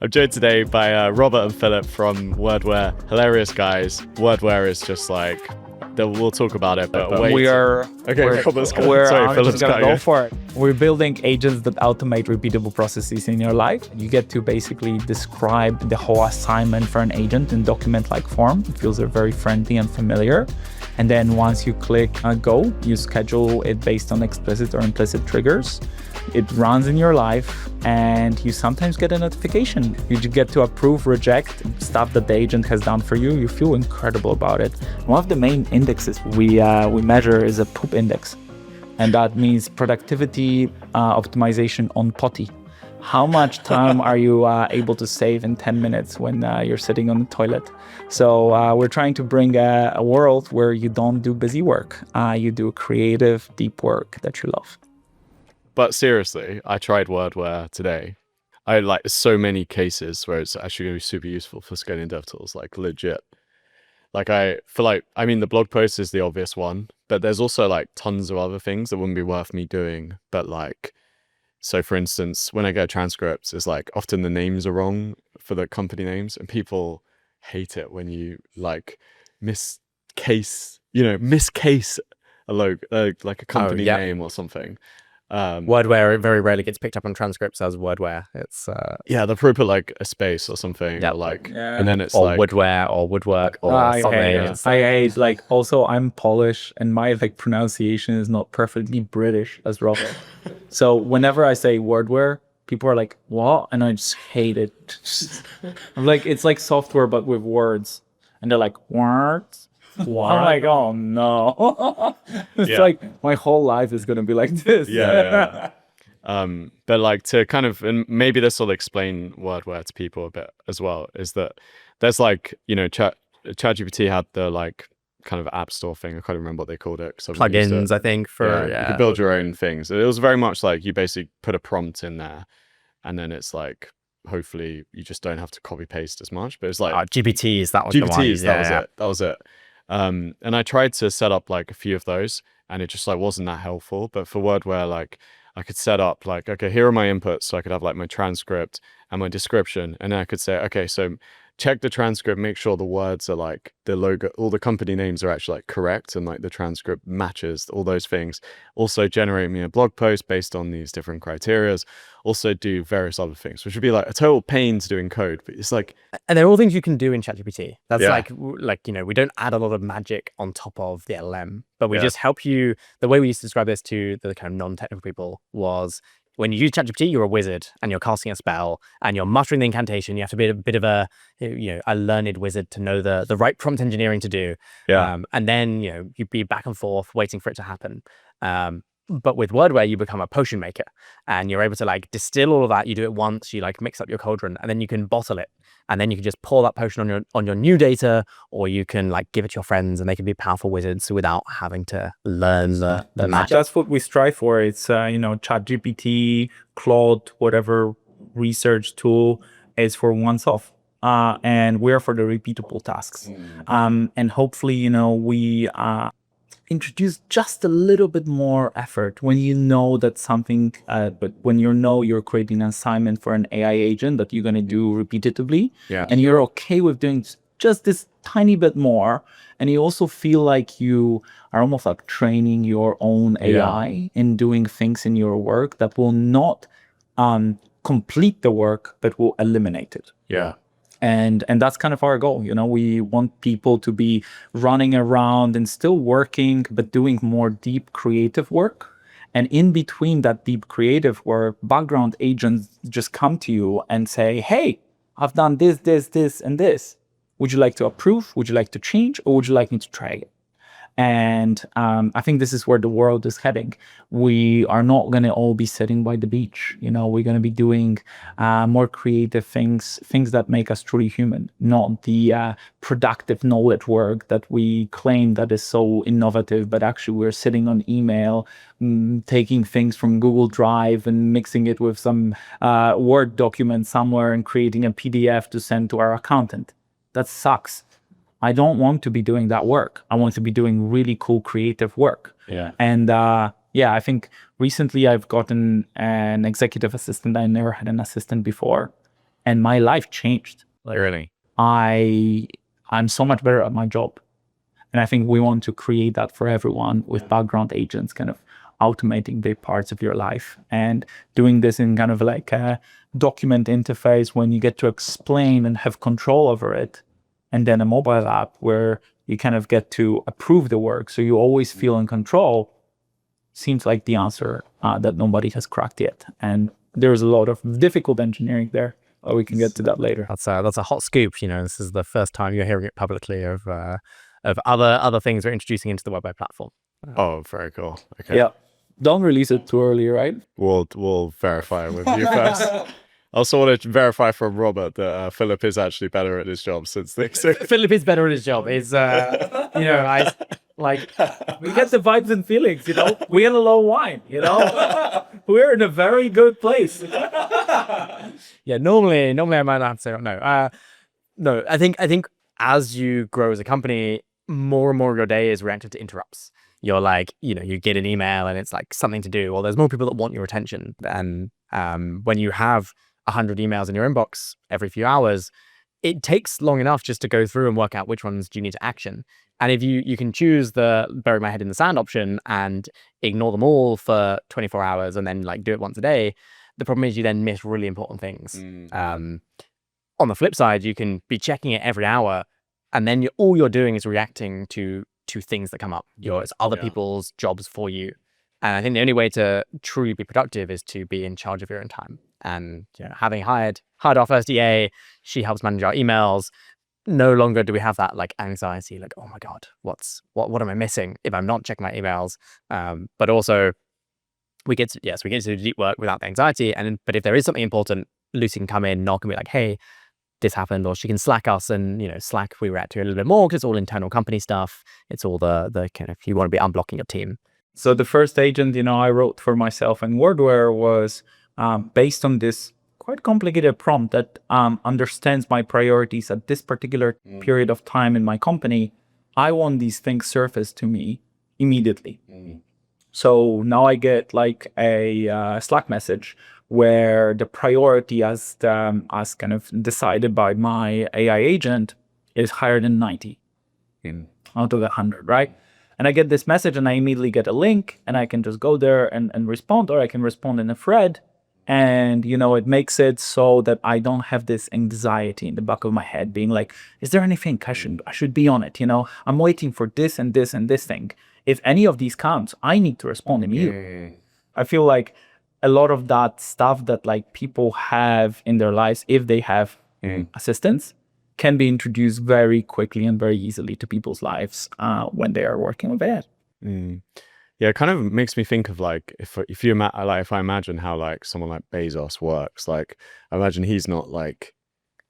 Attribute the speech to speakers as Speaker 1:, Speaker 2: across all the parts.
Speaker 1: I'm joined today by Robert and Filip from Wordware. Hilarious guys. Wordware is just like, we'll talk about it, but wait.
Speaker 2: We're
Speaker 1: Robert's going.
Speaker 2: we're
Speaker 1: Sorry,
Speaker 2: I'm
Speaker 1: Philip's
Speaker 2: just gonna
Speaker 1: going.
Speaker 2: go for it. We're building agents that automate repeatable processes in your life. You get to basically describe the whole assignment for an agent in document-like form. It feels very friendly and familiar. And then once you click go, you schedule it based on explicit or implicit triggers. It runs in your life, and you sometimes get a notification. You get to approve, reject stuff that the agent has done for you. You feel incredible about it. One of the main indexes we measure is a poop index, and that means productivity optimization on potty. How much time are you able to save in 10 minutes when you're sitting on the toilet? So we're trying to bring a world where you don't do busy work. You do creative, deep work that you love.
Speaker 1: But seriously, I tried Wordware today. I like so many cases where it's actually going to be super useful for scaling dev tools, like legit. Like I feel like, I mean, the blog post is the obvious one, but there's also like tons of other things that wouldn't be worth me doing. But like, so for instance, when I get transcripts, it's like often the names are wrong for the company names, and people hate it when you like miscase a logo, like a company name or something.
Speaker 3: Wordware very rarely gets picked up on transcripts as Wordware. It's
Speaker 1: they'll probably put like a space or something, or like, and then it's
Speaker 3: or
Speaker 1: like
Speaker 3: Woodware or Woodwork or something.
Speaker 2: I hate like, also I'm Polish and my like pronunciation is not perfectly British as Robert. So whenever I say Wordware, people are like, what? And I just hate it. I'm like, it's like software but with words, and they're like, words. I'm like, oh no. It's like my whole life is gonna be like this.
Speaker 1: But like to kind of, and maybe this will explain Wordware to people a bit as well, is that there's like, you know, ChatGPT had the like kind of app store thing. I can't remember what they called it.
Speaker 3: Plugins, I think, for
Speaker 1: you could build your own things. It was very much like you basically put a prompt in there, and then it's like, hopefully you just don't have to copy paste as much. But it's like
Speaker 3: GPTs, that was the one.
Speaker 1: That was it. And I tried to set up like a few of those, and it just like wasn't that helpful. But for Wordware, like I could set up like, okay, here are my inputs. So I could have like my transcript and my description. And then I could say, okay, so check the transcript, make sure the words are like the logo, all the company names are actually like correct, and like the transcript matches all those things. Also generate me a blog post based on these different criterias. Also do various other things, which would be like a total pain to do in code, but it's like,
Speaker 3: and they're all things you can do in ChatGPT. That's like, you know, we don't add a lot of magic on top of the LLM, but we just help you. The way we used to describe this to the kind of non-technical people was, when you use ChatGPT, you're a wizard and you're casting a spell and you're muttering the incantation. You have to be a bit of a, you know, a learned wizard to know the right prompt engineering to do. And then, you know, you'd be back and forth waiting for it to happen. But with Wordware, you become a potion maker, and you're able to like distill all of that. You do it once, you like mix up your cauldron, and then you can bottle it, and then you can just pour that potion on your new data, or you can like give it to your friends, and they can be powerful wizards without having to learn the magic.
Speaker 2: That's what we strive for. It's you know, ChatGPT, Claude, whatever research tool is for once-off, and we're for the repeatable tasks. And hopefully, you know, we introduce just a little bit more effort when you know that something, but when you know you're creating an assignment for an AI agent that you're going to do repetitively, and you're okay with doing just this tiny bit more, and you also feel like you are almost like training your own AI in doing things in your work that will not complete the work, but will eliminate it. And that's kind of our goal. You know, we want people to be running around and still working, but doing more deep creative work. And in between that deep creative work, background agents just come to you and say, hey, I've done this, and this. Would you like to approve? Would you like to change? Or would you like me to try it? And I think this is where the world is heading. We are not going to all be sitting by the beach. You know, we're going to be doing more creative things that make us truly human, not the productive knowledge work that we claim that is so innovative, but actually we're sitting on email, taking things from Google Drive and mixing it with some Word document somewhere and creating a PDF to send to our accountant. That sucks. I don't want to be doing that work. I want to be doing really cool creative work. And I think recently I've gotten an executive assistant. I never had an assistant before. and my life changed.
Speaker 3: Like, really?
Speaker 2: I'm so much better at my job. And I think we want to create that for everyone with background agents, kind of automating big parts of your life and doing this in kind of like a document interface when you get to explain and have control over it. And then a mobile app where you kind of get to approve the work. So you always feel in control. Seems like the answer that nobody has cracked yet. And there's a lot of difficult engineering there. We can get to that later.
Speaker 3: That's a hot scoop. This is the first time you're hearing it publicly of other things we're introducing into the Wordware platform.
Speaker 1: Oh, very cool. Okay.
Speaker 2: Yeah. Don't release it too early, right?
Speaker 1: We'll verify with you first. I also want to verify from Robert that Filip is actually better at his job since they
Speaker 3: Filip is better at his job. Is I like
Speaker 2: we get the vibes and feelings, we had a low wine, we're in a very good place.
Speaker 3: Yeah, normally I might not have to say no. No, I think as you grow as a company, more and more of your day is reactive to interrupts. You're like, you get an email and it's like something to do, or there's more people that want your attention. And when you have 100 emails in your inbox every few hours, it takes long enough just to go through and work out which ones do you need to action. And if you can choose the bury my head in the sand option and ignore them all for 24 hours and then like do it once a day, the problem is you then miss really important things. On the flip side, you can be checking it every hour, and then all you're doing is reacting to things that come up. It's other people's jobs for you. And I think the only way to truly be productive is to be in charge of your own time. And having hired our first EA, she helps manage our emails. No longer do we have that like anxiety, like, oh my God, what am I missing if I'm not checking my emails? But also we get to do deep work without the anxiety. But if there is something important, Lucy can come in, knock and be like, hey, this happened, or she can Slack us, and Slack we react to a little bit more because it's all internal company stuff. It's all the kind of, you want to be unblocking your team.
Speaker 2: So the first agent I wrote for myself in Wordware was based on this quite complicated prompt that understands my priorities at this particular period of time in my company. I want these things surfaced to me immediately. So now I get like a Slack message where the priority as kind of decided by my AI agent is higher than 90 out of 100, right? And I get this message and I immediately get a link and I can just go there and respond, or I can respond in a thread. And, it makes it so that I don't have this anxiety in the back of my head being like, is there anything I should be on it? I'm waiting for this and this and this thing. If any of these comes, I need to respond immediately. I feel like a lot of that stuff that like people have in their lives, if they have assistants, can be introduced very quickly and very easily to people's lives when they are working with AI.
Speaker 1: Yeah, it kind of makes me think of like if I imagine how like someone like Bezos works, like I imagine he's not like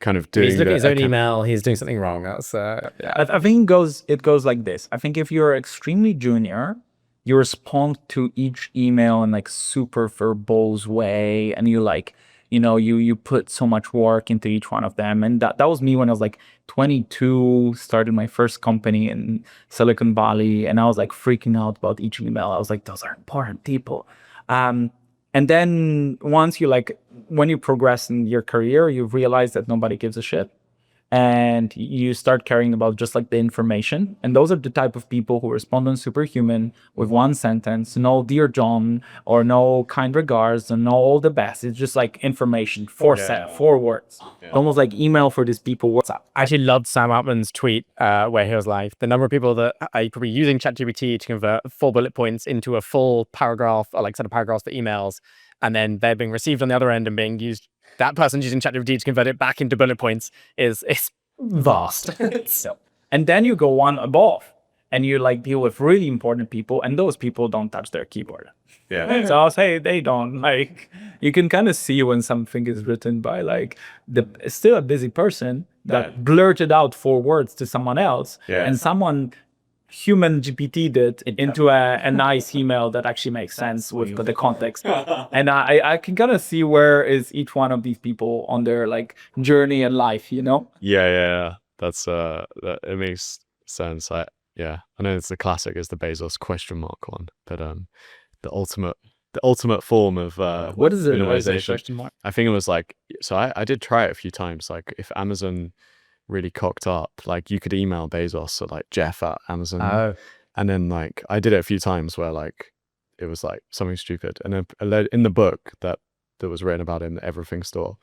Speaker 1: kind of doing.
Speaker 3: He's looking at his own email. He's doing something wrong. That's
Speaker 2: I think it goes like this. I think if you're extremely junior, you respond to each email in like super verbose way, and you like, you put so much work into each one of them. And that was me when I was like 22, started my first company in Silicon Valley, and I was like freaking out about each email. I was like, those are important people. And then once when you progress in your career, you realize that nobody gives a shit. And you start caring about just like the information. And those are the type of people who respond on Superhuman with one sentence, no dear John, or no kind regards, and no all the best. It's just like information, four words. Almost like email for these people. What's up?
Speaker 3: I actually loved Sam Altman's tweet where he was like, the number of people that are probably using ChatGPT to convert 4 bullet points into a full paragraph, or like set of paragraphs for emails, and then they're being received on the other end and being used. That person using ChatGPT to convert it back into bullet points is vast.
Speaker 2: And then you go one above and you like deal with really important people, and those people don't touch their keyboard.
Speaker 1: Yeah.
Speaker 2: So I'll say they don't like, you can kind of see when something is written by like still a busy person that blurted out 4 words to someone else, and someone human GPT did into a nice email that actually makes sense with the context. And I can kind of see where is each one of these people on their like journey in life,
Speaker 1: Yeah. That's it makes sense. I know it's the classic is the Bezos question mark one, but the ultimate ultimate form of
Speaker 3: What is it?
Speaker 1: minimization.
Speaker 3: Question mark?
Speaker 1: I think it was like, so I did try it a few times. Like if Amazon really cocked up, like you could email Bezos or like Jeff at Amazon.
Speaker 3: Oh,
Speaker 1: And then like I did it a few times where like it was like something stupid. And then in the book that was written about in the Everything Store,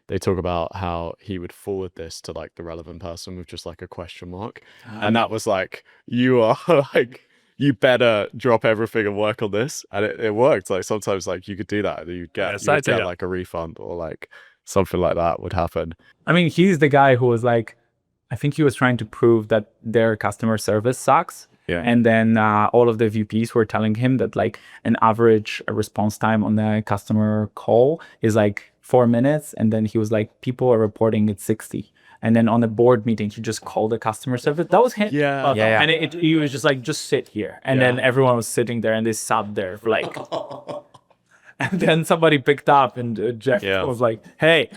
Speaker 1: they talk about how he would forward this to like the relevant person with just like a question mark. And that was like, you are like, you better drop everything and work on this. And it worked. Like sometimes like you could do that and you'd get like a refund or like something like that would happen.
Speaker 2: I mean, he's the guy who was like, I think he was trying to prove that their customer service sucks.
Speaker 1: Yeah.
Speaker 2: And then all of the VPs were telling him that like an average response time on the customer call is like 4 minutes. And then he was like, people are reporting it's 60. And then on the board meeting, he just called the customer service. That was him.
Speaker 1: Yeah.
Speaker 2: And he was just like, just sit here. And then everyone was sitting there and they sat there for like... And then somebody picked up and Jeff was like, hey.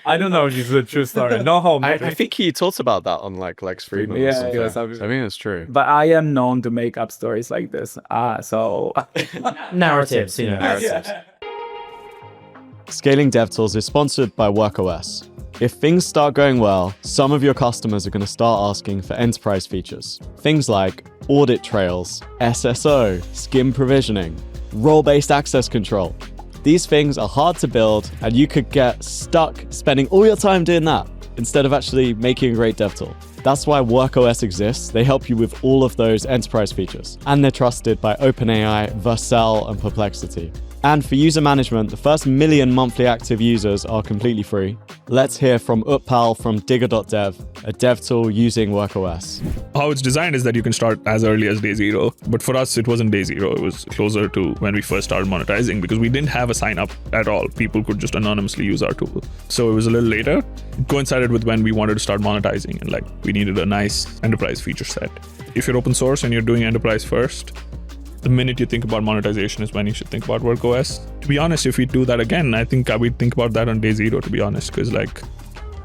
Speaker 2: I don't know if it's a true story. No home.
Speaker 1: I think he talks about that on like Lex Friedman.
Speaker 2: Yeah,
Speaker 1: I think it's true.
Speaker 2: But I am known to make up stories like this. So
Speaker 3: narratives,
Speaker 1: Narratives. Scaling DevTools is sponsored by WorkOS. If things start going well, some of your customers are going to start asking for enterprise features. Things like audit trails, SSO, skim provisioning, role-based access control. These things are hard to build, and you could get stuck spending all your time doing that instead of actually making a great dev tool. That's why WorkOS exists. They help you with all of those enterprise features, and they're trusted by OpenAI, Vercel, and Perplexity. And for user management, the first 1 million monthly active users are completely free. Let's hear from Utpal from Digger.dev, a dev tool using WorkOS.
Speaker 4: How it's designed is that you can start as early as day 0. But for us, it wasn't day 0. It was closer to when we first started monetizing because we didn't have a sign up at all. People could just anonymously use our tool. So it was a little later. It coincided with when we wanted to start monetizing and like we needed a nice enterprise feature set. If you're open source and you're doing enterprise first, the minute you think about monetization is when you should think about WorkOS. To be honest, if we do that again, I think I would think about that on day 0, to be honest, because like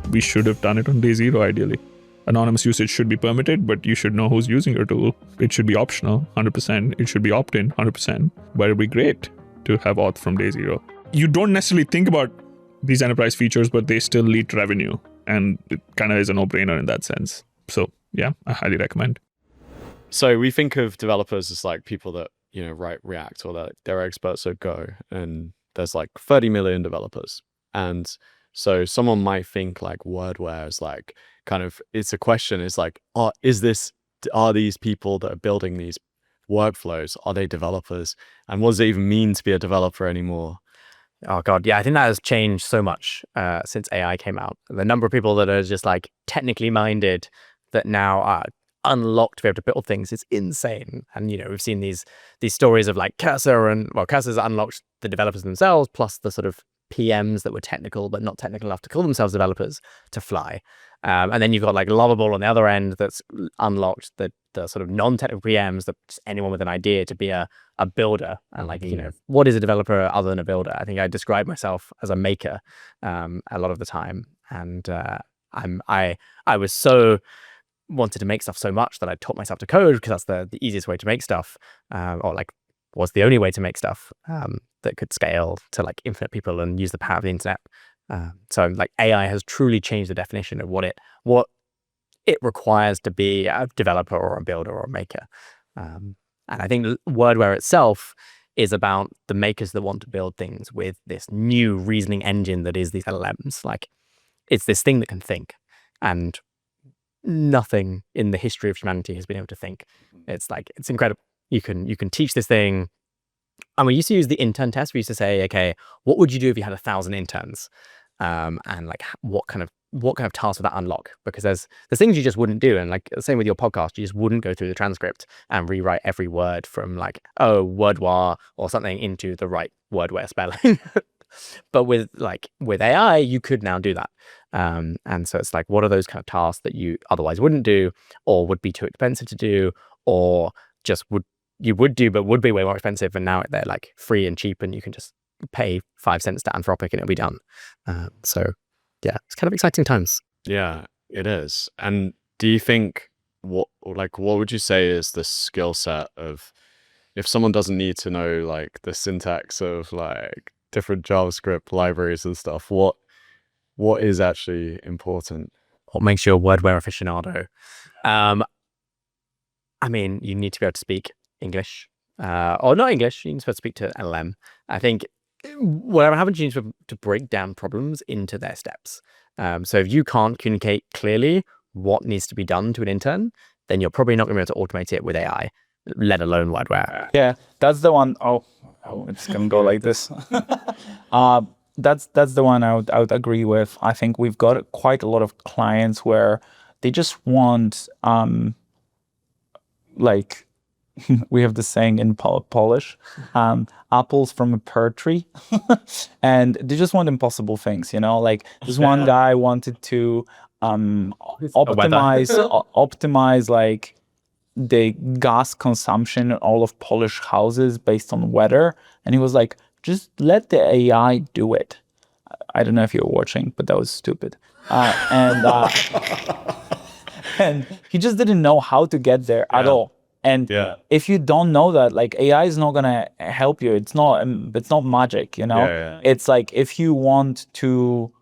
Speaker 4: we should have done it on day 0, ideally. Anonymous usage should be permitted, but you should know who's using your tool. It should be optional, 100%. It should be opt-in, 100%. But it'd be great to have auth from day 0. You don't necessarily think about these enterprise features, but they still lead to revenue. And it kind of is a no-brainer in that sense. So yeah, I highly recommend.
Speaker 1: So we think of developers as like people that, write React or that they're experts at Go, and there's like 30 million developers. And so someone might think like Wordware is like kind of, it's a question, it's like, are these people that are building these workflows, are they developers? And what does it even mean to be a developer anymore?
Speaker 3: Oh God, yeah, I think that has changed so much since AI came out. The number of people that are just like technically minded that now are unlocked to be able to build things is insane. And we've seen these stories of like Kozera, Kozera's unlocked the developers themselves plus the sort of PMs that were technical but not technical enough to call themselves developers to fly. And then you've got like Lovable on the other end that's unlocked the sort of non-technical PMs, that just anyone with an idea to be a builder. And like, what is a developer other than a builder? I think I describe myself as a maker a lot of the time. And I was so wanted to make stuff so much that I taught myself to code because that's the easiest way to make stuff, or like was the only way to make stuff that could scale to like infinite people and use the power of the internet. So like AI has truly changed the definition of what it requires to be a developer or a builder or a maker. And I think Wordware itself is about the makers that want to build things with this new reasoning engine that is these LLMs. Like it's this thing that can think, and nothing in the history of humanity has been able to think. It's incredible. You can teach this thing. And we used to use the intern test. We used to say, okay, what would you do if you had 1,000 interns? And like what kind of tasks would that unlock? Because there's things you just wouldn't do. And like the same with your podcast, you just wouldn't go through the transcript and rewrite every word from like, Wordware or something into the right Wordware spelling. But with AI, you could now do that. And so it's like, what are those kind of tasks that you otherwise wouldn't do, or would be too expensive to do, or just would do, but would be way more expensive. And now they're like free and cheap, and you can just pay 5 cents to Anthropic and it'll be done. So yeah, it's kind of exciting times.
Speaker 1: Yeah, it is. And do you think what would you say is the skill set of if someone doesn't need to know like the syntax of like different JavaScript libraries and stuff, what is actually important?
Speaker 3: What makes you a Wordware aficionado? I mean, you need to be able to speak English, or not English. You need to be able to speak to LLM. I think whatever happens, you need to break down problems into their steps. So if you can't communicate clearly what needs to be done to an intern, then you're probably not going to be able to automate it with AI, let alone Wordware.
Speaker 2: Yeah, that's the one. Oh, it's gonna go like this. That's the one I would agree with. I think we've got quite a lot of clients where they just want like we have the saying in Polish, apples from a pear tree, and they just want impossible things. You know, like this one guy wanted to optimize like the gas consumption in all of Polish houses based on weather. And he was like, just let the AI do it. I don't know if you were watching, but that was stupid. And he just didn't know how to get there at all. And if you don't know that, like AI is not gonna help you. It's not magic, you know? It's like if you want to,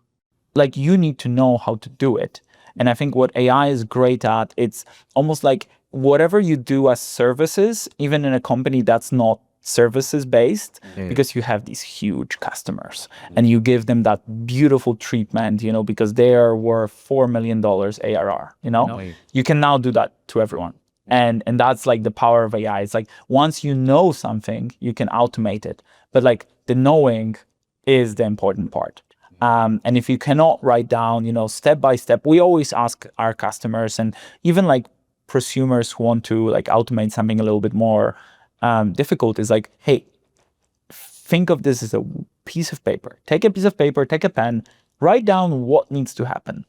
Speaker 2: like you need to know how to do it. And I think what AI is great at, it's almost like whatever you do as services, even in a company that's not services based, because you have these huge customers and you give them that beautiful treatment, you know, because they are worth $4 million ARR, you know, you can now do that to everyone. And that's like the power of AI. It's like once you know something, you can automate it. But like the knowing is the important part. And if you cannot write down, you know, step by step, we always ask our customers and even like prosumers who want to like automate something a little bit more difficult is like, hey, think of this as a piece of paper. Take a piece of paper, take a pen, write down what needs to happen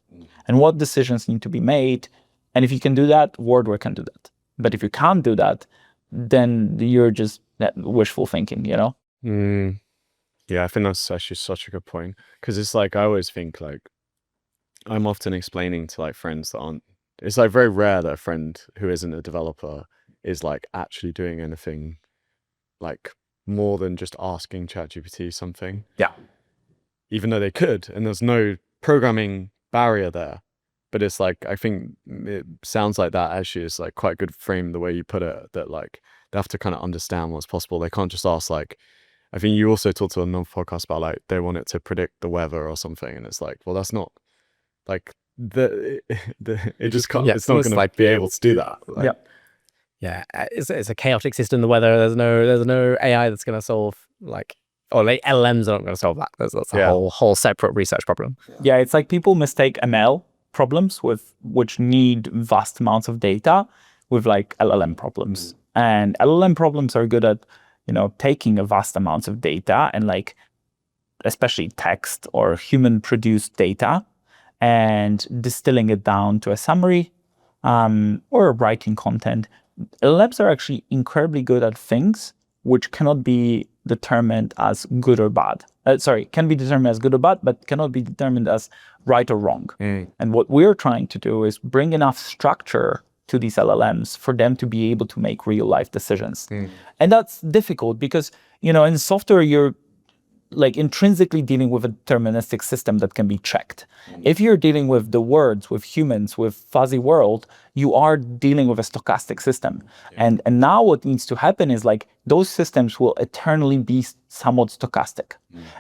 Speaker 2: and what decisions need to be made. And if you can do that, Wordware can do that. But if you can't do that, then you're just wishful thinking, you know?
Speaker 1: Yeah, I think that's actually such a good point. Because it's like, I always think like, I'm often explaining to like friends that aren't, it's like very rare that a friend who isn't a developer is like actually doing anything like more than just asking ChatGPT something.
Speaker 2: Yeah.
Speaker 1: Even though they could, and there's no programming barrier there. But it's like, I think it sounds like that actually is like quite good frame the way you put it, that like they have to kind of understand what's possible. They can't just ask like, I think you also talked to another podcast about like they want it to predict the weather or something, and it's like, well, that's not like it just can't. It's not going to like be able to do that. Like,
Speaker 3: it's a chaotic system. The weather. There's no AI that's going to solve like, or like LLMs aren't going to solve that. That's a whole separate research problem.
Speaker 2: Yeah, it's like people mistake ML problems which need vast amounts of data with like LLM problems, and LLM problems are good at, you know, taking a vast amounts of data and like, especially text or human produced data, and distilling it down to a summary or writing content. LLMs are actually incredibly good at things which cannot be determined as good or bad. Can be determined as good or bad, but cannot be determined as right or wrong. And what we're trying to do is bring enough structure to these LLMs for them to be able to make real life decisions. And that's difficult because, you know, in software, you're like intrinsically dealing with a deterministic system that can be checked. If you're dealing with the words, with humans, with fuzzy world, you are dealing with a stochastic system. And now what needs to happen is like those systems will eternally be somewhat stochastic.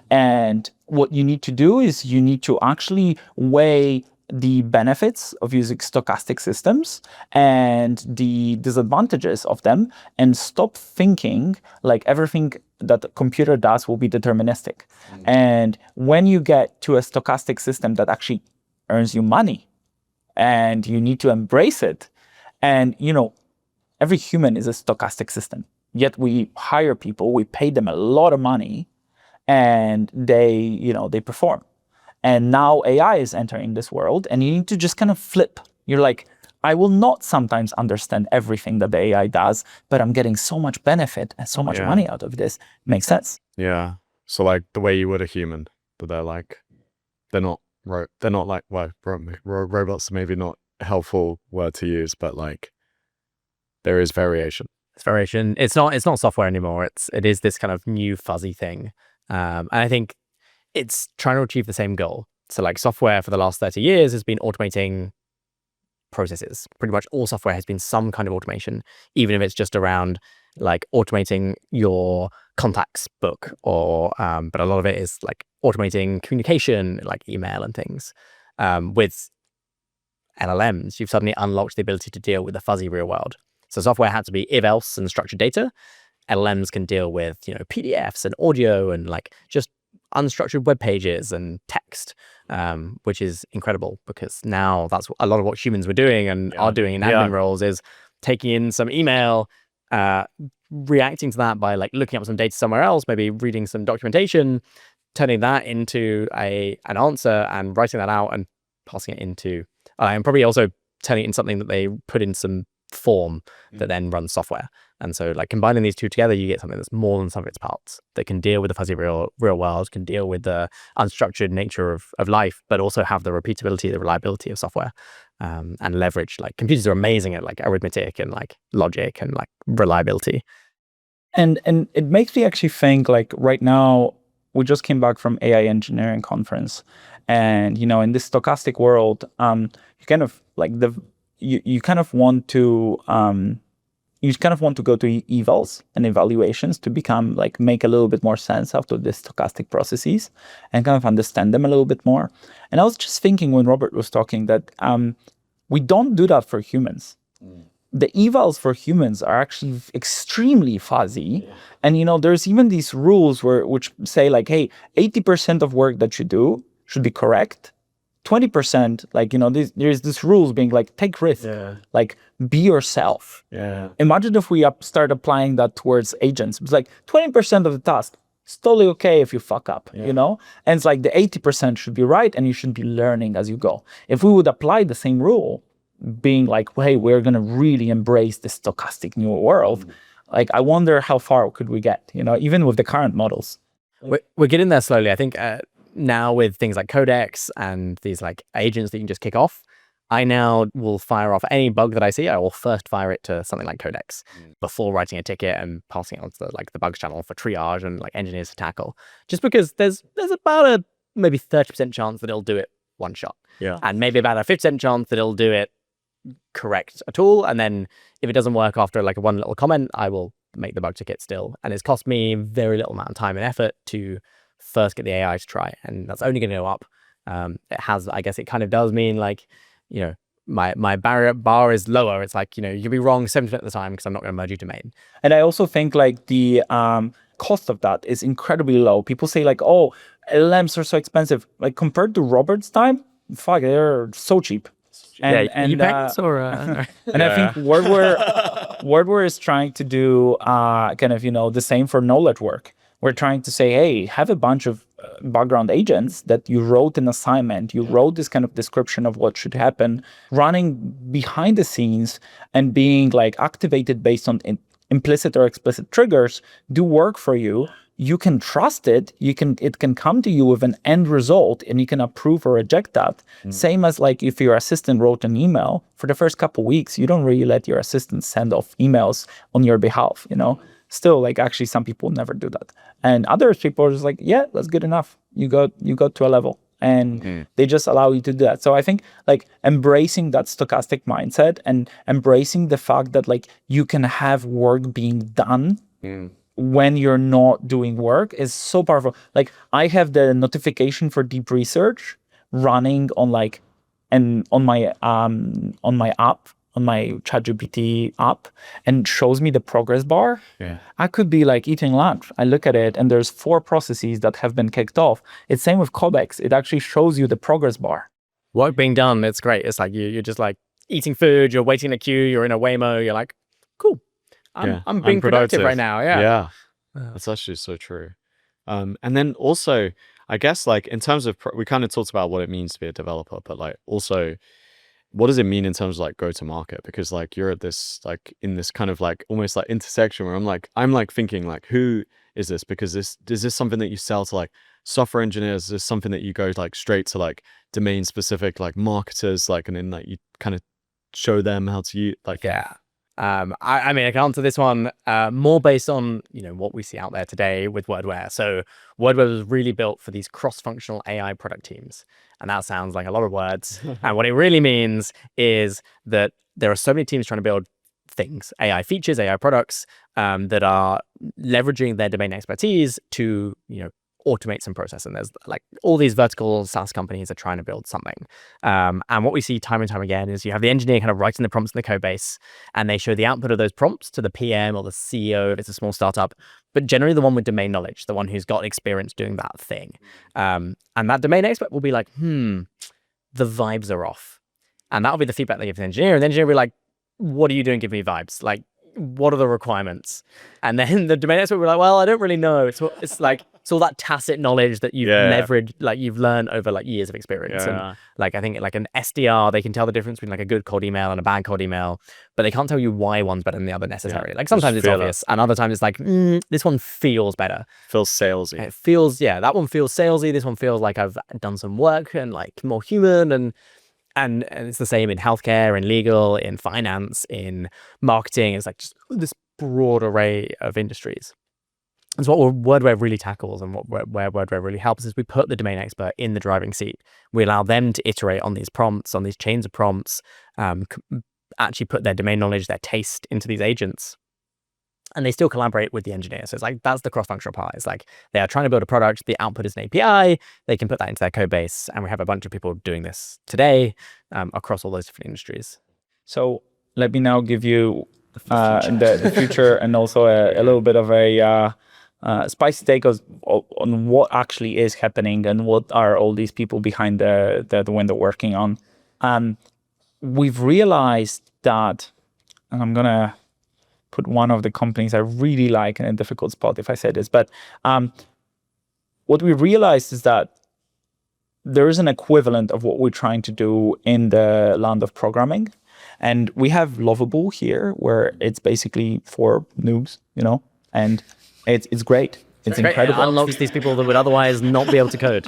Speaker 2: And what you need to do is you need to actually weigh the benefits of using stochastic systems and the disadvantages of them, and stop thinking like everything that a computer does will be deterministic. And when you get to a stochastic system that actually earns you money, and you need to embrace it, and you know, every human is a stochastic system, yet we hire people, we pay them a lot of money, and they perform. And now AI is entering this world, and you need to just kind of flip. You're like, I will not sometimes understand everything that the AI does, but I'm getting so much benefit and so much money out of this. Makes sense.
Speaker 1: Yeah. So like the way you would a human, but they're not like, well, robots are maybe not a helpful word to use, but like there is variation.
Speaker 3: variation. It's not software anymore. It is this kind of new fuzzy thing. And I think it's trying to achieve the same goal. So like software for the last 30 years has been automating processes. Pretty much all software has been some kind of automation, even if it's just around like automating your contacts book or but a lot of it is like automating communication, like email and things. With LLMs, you've suddenly unlocked the ability to deal with the fuzzy real world. So software had to be if else and structured data. LLMs can deal with, you know, PDFs and audio and like just unstructured web pages and text, which is incredible because now that's a lot of what humans were doing and are doing in admin roles is taking in some email, reacting to that by like looking up some data somewhere else, maybe reading some documentation, turning that into an answer and writing that out and passing it into, and probably also turning it in something that they put in some form that then runs software. And so like combining these two together, you get something that's more than some of its parts that can deal with the fuzzy real world, can deal with the unstructured nature of life, but also have the repeatability, the reliability of software, and leverage. Like computers are amazing at like arithmetic and like logic and like reliability.
Speaker 2: And it makes me actually think like right now we just came back from AI engineering conference, and you know in this stochastic world, you kind of like you kind of want to go to evals and evaluations to become like make a little bit more sense out of the stochastic processes and kind of understand them a little bit more. And I was just thinking when Robert was talking that we don't do that for humans. The evals for humans are actually extremely fuzzy. And, you know, there's even these rules which say like, hey, 80% of work that you do should be correct. 20%, like, you know, there's this rules being like, take risk, like be yourself. Imagine if we start applying that towards agents. It's like 20% of the task, it's totally okay if you fuck up, you know? And it's like the 80% should be right and you should be learning as you go. If we would apply the same rule, being like, hey, we're going to really embrace this stochastic new world, like I wonder how far could we get, you know, even with the current models.
Speaker 3: We're getting there slowly. I think now with things like Codex and these like agents that you can just kick off, I now will fire off any bug that I see. I will first fire it to something like Codex before writing a ticket and passing it on to the bugs channel for triage and like engineers to tackle. Just because there's about a maybe 30% chance that it'll do it one shot. And maybe about a 50% chance that it'll do it correct at all. And then if it doesn't work after like one little comment, I will make the bug ticket still. And it's cost me very little amount of time and effort to first get the AI to try, and that's only going to go up. It has, I guess it kind of does mean like, you know, my barrier bar is lower. It's like, you know, you can be wrong 70% of the time because I'm not going to merge you to main.
Speaker 2: And I also think like the cost of that is incredibly low. People say like, oh, LLMs are so expensive. Like compared to Robert's time, fuck, they're so cheap.
Speaker 3: And
Speaker 2: and
Speaker 3: I think
Speaker 2: Wordware is trying to do kind of, you know, the same for knowledge work. We're trying to say, hey, have a bunch of background agents that you wrote an assignment, you wrote this kind of description of what should happen, running behind the scenes and being like activated based on implicit or explicit triggers, do work for you. You can trust it. It can come to you with an end result and you can approve or reject that. Same as like if your assistant wrote an email, for the first couple of weeks, you don't really let your assistant send off emails on your behalf, you know? Still, like actually some people never do that. And other people are just like, yeah, that's good enough. You got to a level and they just allow you to do that. So I think like embracing that stochastic mindset and embracing the fact that like you can have work being done when you're not doing work is so powerful. Like I have the notification for deep research running on like, and on my app, on my ChatGPT app, and shows me the progress bar. I could be like eating lunch. I look at it and there's 4 processes that have been kicked off. It's same with Codex. It actually shows you the progress bar.
Speaker 3: Work being done, it's great. It's like you're just like eating food, you're waiting in a queue, you're in a Waymo, you're like, cool. I'm being productive right now.
Speaker 1: That's actually so true. And then also, I guess like in terms of, we kind of talked about what it means to be a developer, but like also, what does it mean in terms of like go to market? Because like you're at this like in this kind of like almost like intersection where I'm like thinking like, who is this? Because is this something that you sell to like software engineers? Is this something that you go like straight to like domain specific like marketers, like, and then like you kind of show them how to use like
Speaker 3: I mean, I can answer this one more based on, what we see out there today with Wordware. So Wordware was really built for these cross-functional AI product teams. And that sounds like a lot of words. And what it really means is that there are so many teams trying to build things, AI features, AI products, that are leveraging their domain expertise to, automate some process. And there's like all these vertical SaaS companies are trying to build something. And what we see time and time again is you have the engineer kind of writing the prompts in the code base, and they show the output of those prompts to the PM or the CEO if it's a small startup, but generally the one with domain knowledge, the one who's got experience doing that thing. And that domain expert will be like, the vibes are off. And that'll be the feedback they give to the engineer. And the engineer will be like, what are you doing? Give me vibes. Like, what are the requirements? And then the domain expert will be like, well, I don't really know. It's like, it's all that tacit knowledge that you've leveraged, like you've learned over like years of experience. And like, I think like an SDR, they can tell the difference between like a good cold email and a bad cold email, but they can't tell you why one's better than the other necessarily. Like sometimes it's obvious, and other times it's like, this one feels better.
Speaker 1: Feels salesy.
Speaker 3: It feels, that one feels salesy. This one feels like I've done some work and like more human. And it's the same in healthcare, in legal, in finance, in marketing. It's like just this broad array of industries. And so what Wordware really tackles, and where Wordware really helps, is we put the domain expert in the driving seat. We allow them to iterate on these prompts, on these chains of prompts, actually put their domain knowledge, their taste into these agents. And they still collaborate with the engineer. So it's like, that's the cross-functional part. It's like they are trying to build a product. The output is an API. They can put that into their code base. And we have a bunch of people doing this today across all those different industries.
Speaker 2: So let me now give you the future and also a little bit of a spicy take on what actually is happening and what are all these people behind the window working on. We've realized that, and I'm going to put one of the companies I really like in a difficult spot if I say this, but what we realized is that there is an equivalent of what we're trying to do in the land of programming. And we have Lovable here, where it's basically for noobs, and it's great. It's incredible.
Speaker 3: It unlocks these people that would otherwise not be able to code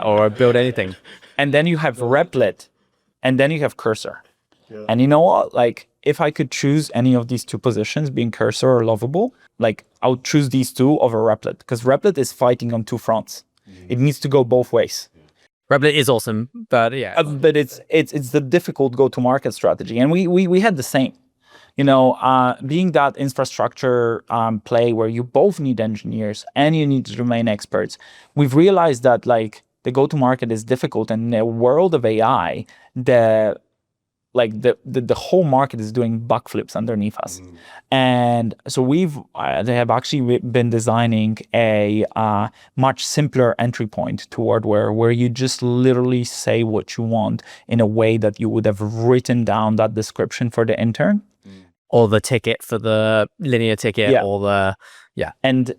Speaker 3: or build anything.
Speaker 2: And then you have Replit, and then you have Cursor. Yeah. And you know what? Like, if I could choose any of these two positions, being Cursor or Lovable, like I would choose these two over Replit, because Replit is fighting on two fronts. It needs to go both ways.
Speaker 3: Replit is awesome, but
Speaker 2: but it's the difficult go-to-market strategy, and we had the same. Being that infrastructure play where you both need engineers and you need domain experts, we've realized that like the go-to-market is difficult, and in a world of AI, the whole market is doing backflips underneath us. And so they have actually been designing a much simpler entry point to Wordware, where you just literally say what you want in a way that you would have written down that description for the intern.
Speaker 3: Or the ticket for the linear ticket, or the,
Speaker 2: And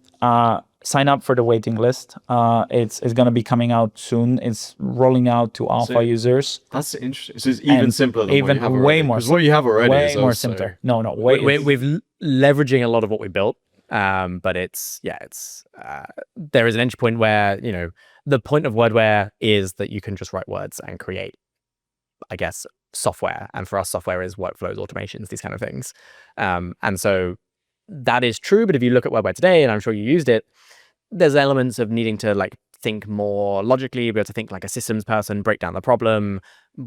Speaker 2: sign up for the waiting list. It's going to be coming out soon. It's rolling out to alpha users.
Speaker 1: That's interesting. So it's even simpler than what you have already.
Speaker 2: Way more.
Speaker 1: What you have already
Speaker 2: way
Speaker 1: is
Speaker 2: more
Speaker 1: also
Speaker 2: simpler. No,
Speaker 3: we've leveraging a lot of what we built, but it's there is an entry point where the point of Wordware is that you can just write words and create, I guess, software. And for us, software is workflows, automations, these kind of things. And so that is true. But if you look at Wordware today, and I'm sure you used it, there's elements of needing to like think more logically, be able to think like a systems person, break down the problem,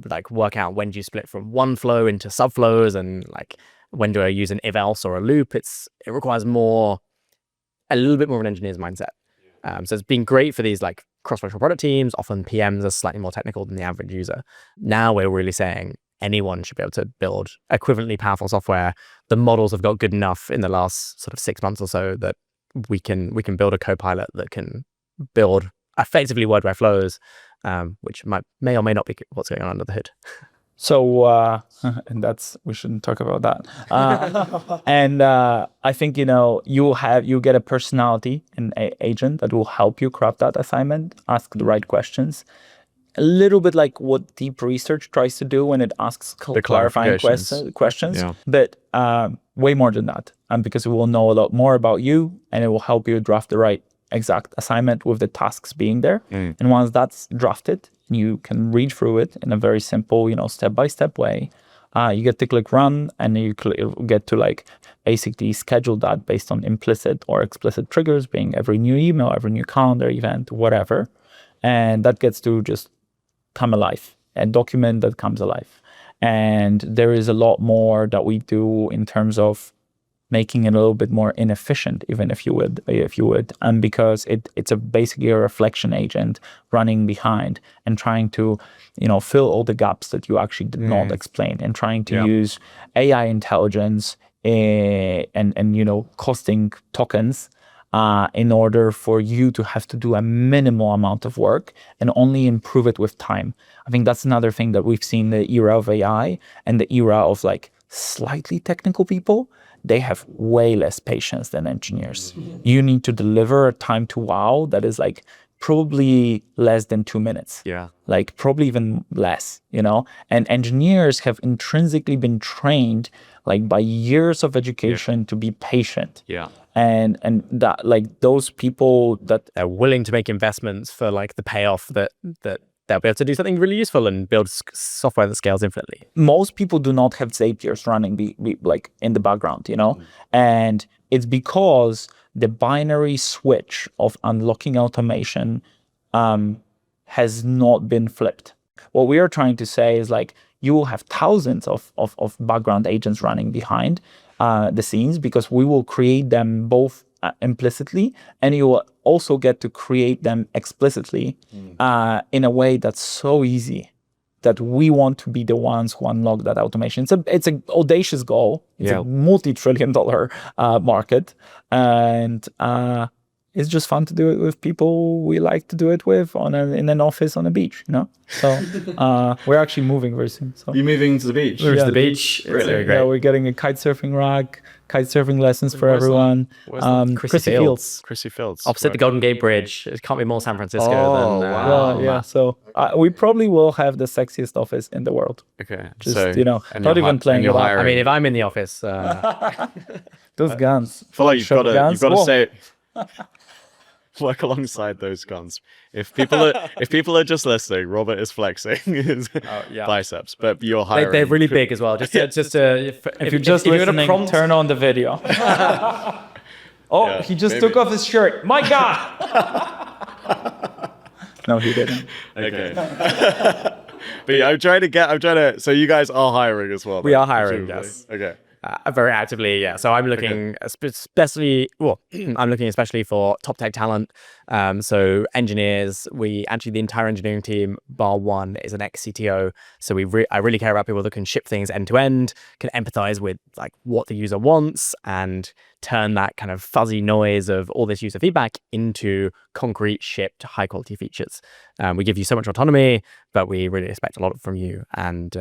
Speaker 3: like work out when do you split from one flow into subflows, and like when do I use an if else or a loop. It requires a little bit more of an engineer's mindset. So it's been great for these like cross-functional product teams. Often PMs are slightly more technical than the average user. Now we're really saying anyone should be able to build equivalently powerful software. The models have got good enough in the last sort of 6 months or so that we can build a copilot that can build effectively Wordware flows, which may or may not be what's going on under the hood.
Speaker 2: So, and we shouldn't talk about that. And I think, you get a personality, an agent that will help you craft that assignment, ask the right questions. A little bit like what deep research tries to do when it asks clarifying questions, but way more than that. Because it will know a lot more about you, and it will help you draft the right exact assignment with the tasks being there. And once that's drafted, you can read through it in a very simple, step-by-step way. You get to click run, and you get to like basically schedule that based on implicit or explicit triggers, being every new email, every new calendar event, whatever. And that gets to just come alive, a document that comes alive. And there is a lot more that we do in terms of making it a little bit more inefficient, even if you would, and because it's basically a reflection agent running behind and trying to, fill all the gaps that you actually did not explain, and trying to use AI intelligence and costing tokens in order for you to have to do a minimal amount of work and only improve it with time. I think that's another thing that we've seen the era of AI and the era of like slightly technical people. They have way less patience than engineers. You need to deliver a time to wow that is like probably less than 2 minutes.
Speaker 3: Yeah.
Speaker 2: Like probably even less, And engineers have intrinsically been trained like by years of education to be patient.
Speaker 3: Yeah.
Speaker 2: And that like those people that
Speaker 3: they're willing to make investments for like the payoff that they'll be able to do something really useful and build software that scales infinitely.
Speaker 2: Most people do not have Zapiers running like in the background, and it's because the binary switch of unlocking automation has not been flipped. What we are trying to say is like you will have thousands of background agents running behind the scenes, because we will create them both implicitly, and you will also get to create them explicitly in a way that's so easy that we want to be the ones who unlock that automation. It's an audacious goal. It's a multi-trillion-dollar market, and it's just fun to do it with people we like to do it with in an office on a beach, So we're actually moving very soon. So
Speaker 1: You moving to the beach?
Speaker 3: Moving to the beach. It's very great.
Speaker 2: Yeah, we're getting a kite surfing rack, kite surfing lessons for everyone. Chrissy Fields.
Speaker 1: Chrissy Fields.
Speaker 3: Opposite the Golden Gate Bridge. It can't be more San Francisco
Speaker 1: Oh,
Speaker 3: than...
Speaker 1: wow.
Speaker 2: Yeah. So we probably will have the sexiest office in the world.
Speaker 1: Okay.
Speaker 2: Just,
Speaker 1: so,
Speaker 2: not even playing
Speaker 1: you're
Speaker 2: it up.
Speaker 1: hiring.
Speaker 3: I mean, if I'm in the office...
Speaker 2: Those guns.
Speaker 1: I feel like you've got to
Speaker 2: Whoa.
Speaker 1: say... Work alongside those guns. If people are just listening, Robert is flexing his biceps, but you're hiring.
Speaker 3: they're really big as well. If
Speaker 2: If you're just listening, turn on the video. He just took off his shirt. My God! No, he didn't.
Speaker 1: Okay. But yeah, I'm trying to. So you guys are hiring as well.
Speaker 3: We
Speaker 1: then,
Speaker 3: are hiring,
Speaker 1: presumably.
Speaker 3: yes.
Speaker 1: Okay.
Speaker 3: Very actively, yeah. So I'm looking especially for top tech talent. So engineers, the entire engineering team, bar one, is an ex-CTO. So I really care about people that can ship things end to end, can empathize with like what the user wants, and turn that kind of fuzzy noise of all this user feedback into concrete shipped high quality features. We give you so much autonomy, but we really expect a lot from you. And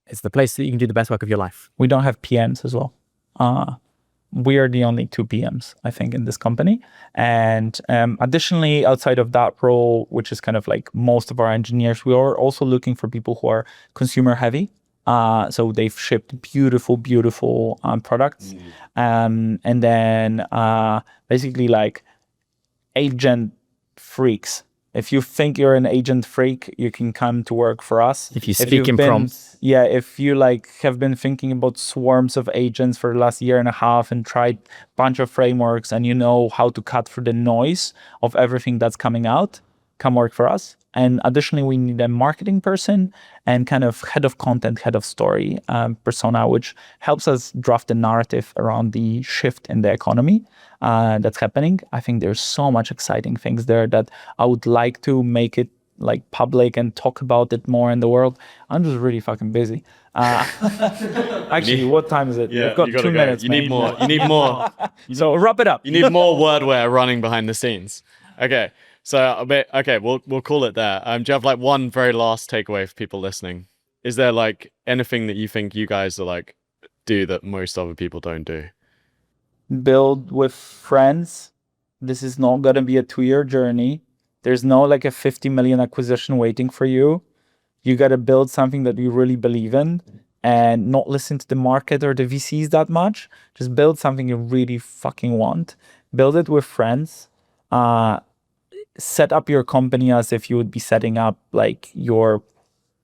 Speaker 3: it's the place that you can do the best work of your life.
Speaker 2: We don't have PMs as well. We are the only 2 PMs, I think, in this company. And additionally, outside of that role, which is kind of like most of our engineers, we are also looking for people who are consumer heavy. So they've shipped beautiful products. And then basically like agent freaks. If you think you're an agent freak, you can come to work for us.
Speaker 3: If you speak in prompts.
Speaker 2: Yeah, if you like have been thinking about swarms of agents for the last year and a half and tried a bunch of frameworks, and you know how to cut through the noise of everything that's coming out, come work for us. And additionally, we need a marketing person and kind of head of content, head of story persona, which helps us draft the narrative around the shift in the economy that's happening. I think there's so much exciting things there that I would like to make it like public and talk about it more in the world. I'm just really fucking busy. Actually, what time is it?
Speaker 1: Yeah,
Speaker 2: We've got 2 minutes.
Speaker 1: You need more. You need more.
Speaker 2: So wrap it up.
Speaker 1: You need more Wordware running behind the scenes. Okay. So, we'll call it there. Do you have like one very last takeaway for people listening? Is there like anything that you think you guys are like do that most other people don't do?
Speaker 2: Build with friends. This is not going to be a 2-year journey. There's no like a 50 million acquisition waiting for you. You got to build something that you really believe in and not listen to the market or the VCs that much. Just build something you really fucking want. Build it with friends. Set up your company as if you would be setting up like your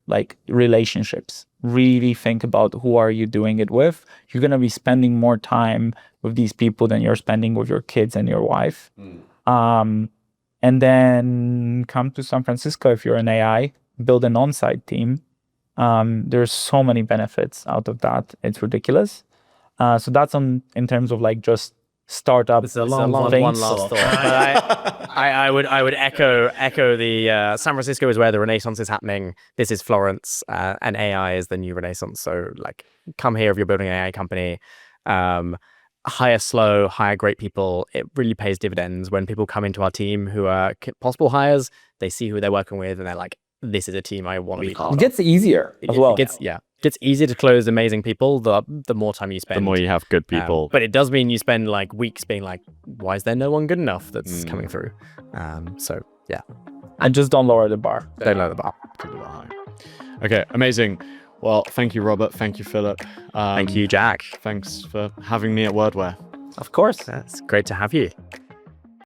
Speaker 2: like relationships. Really think about who are you doing it with. You're going to be spending more time with these people than you're spending with your kids and your wife. And then come to San Francisco if you're an AI, build an on-site team. There's so many benefits out of that. It's ridiculous. So that's in terms of like just startup.
Speaker 3: It's a long one last thought. But I would echo the San Francisco is where the Renaissance is happening. This is Florence, and AI is the new Renaissance. So like, come here if you're building an AI company. Hire slow, hire great people. It really pays dividends when people come into our team who are possible hires. They see who they're working with, and they're like, "This is a team I want to be part of."
Speaker 2: It gets easier as well.
Speaker 3: It gets easier to close amazing people. The more time you spend,
Speaker 1: The more you have good people.
Speaker 3: but it does mean you spend like weeks being like, "Why is there no one good enough that's coming through?" So yeah,
Speaker 2: And just don't lower the bar.
Speaker 3: don't lower the bar.
Speaker 1: Keep the bar high. Okay, amazing. Well, thank you, Robert. Thank you, Philip.
Speaker 3: Thank you, Jack.
Speaker 1: Thanks for having me at Wordware.
Speaker 2: Of course.
Speaker 3: It's great to have you.